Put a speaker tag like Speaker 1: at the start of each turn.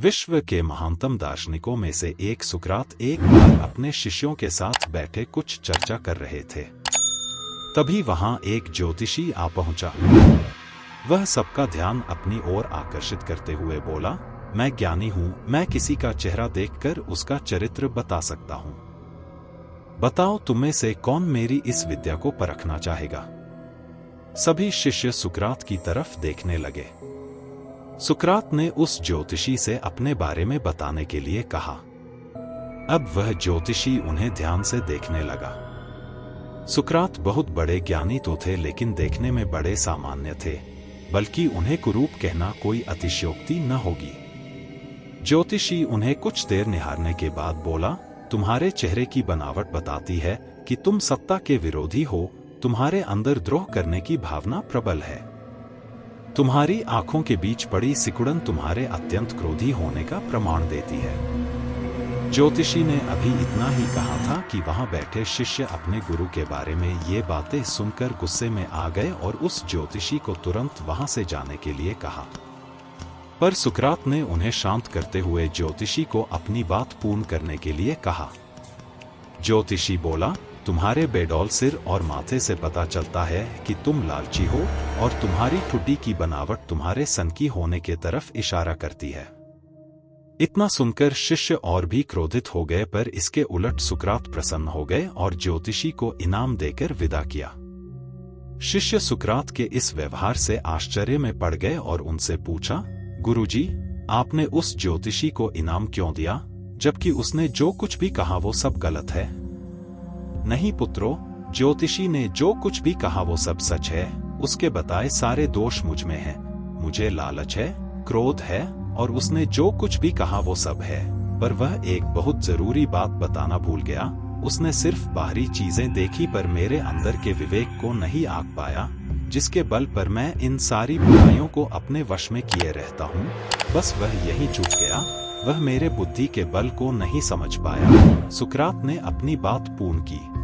Speaker 1: विश्व के महानतम दार्शनिकों में से एक सुकरात एक बार अपने शिष्यों के साथ बैठे कुछ चर्चा कर रहे थे। तभी वहां एक ज्योतिषी आ पहुंचा। वह सबका ध्यान अपनी ओर आकर्षित करते हुए बोला, मैं ज्ञानी हूं, मैं किसी का चेहरा देखकर उसका चरित्र बता सकता हूं। बताओ तुम्हें से कौन मेरी इस विद्या को परखना चाहेगा। सभी शिष्य सुकरात की तरफ देखने लगे। सुकरात ने उस ज्योतिषी से अपने बारे में बताने के लिए कहा। अब वह ज्योतिषी उन्हें ध्यान से देखने लगा। सुकरात बहुत बड़े ज्ञानी तो थे, लेकिन देखने में बड़े सामान्य थे, बल्कि उन्हें कुरूप कहना कोई अतिशयोक्ति न होगी। ज्योतिषी उन्हें कुछ देर निहारने के बाद बोला, तुम्हारे चेहरे की बनावट बताती है कि तुम सत्ता के विरोधी हो। तुम्हारे अंदर द्रोह करने की भावना प्रबल है। तुम्हारी आंखों के बीच पड़ी सिकुड़न तुम्हारे अत्यंत क्रोधी होने का प्रमाण देती है। ज्योतिषी ने अभी इतना ही कहा था कि वहां बैठे शिष्य अपने गुरु के बारे में ये बातें सुनकर गुस्से में आ गए और उस ज्योतिषी को तुरंत वहां से जाने के लिए कहा। पर सुकरात ने उन्हें शांत करते हुए ज्योतिषी को अपनी बात पूर्ण करने के लिए कहा। ज्योतिषी बोला, तुम्हारे बेडौल सिर और माथे से पता चलता है कि तुम लालची हो और तुम्हारी ठुड्डी की बनावट तुम्हारे सनकी होने के तरफ इशारा करती है। इतना सुनकर शिष्य और भी क्रोधित हो गए, पर इसके उलट सुकरात प्रसन्न हो गए और ज्योतिषी को इनाम देकर विदा किया। शिष्य सुकरात के इस व्यवहार से आश्चर्य में पड़ गए और उनसे पूछा, गुरुजी, आपने उस ज्योतिषी को इनाम क्यों दिया, जबकि उसने जो कुछ भी कहा वो सब गलत है? नहीं पुत्रो, ज्योतिषी ने जो कुछ भी कहा वो सब सच है। उसके बताए सारे दोष मुझ में हैं। मुझे लालच है, क्रोध है, और उसने जो कुछ भी कहा वो सब है। पर वह एक बहुत जरूरी बात बताना भूल गया। उसने सिर्फ बाहरी चीजें देखी, पर मेरे अंदर के विवेक को नहीं आंक पाया, जिसके बल पर मैं इन सारी बुराइयों को अपने वश में किए रहता हूँ। बस वह यही चूक गया। वह मेरे बुद्धि के बल को नहीं समझ पाया। सुकरात ने अपनी बात पूर्ण की।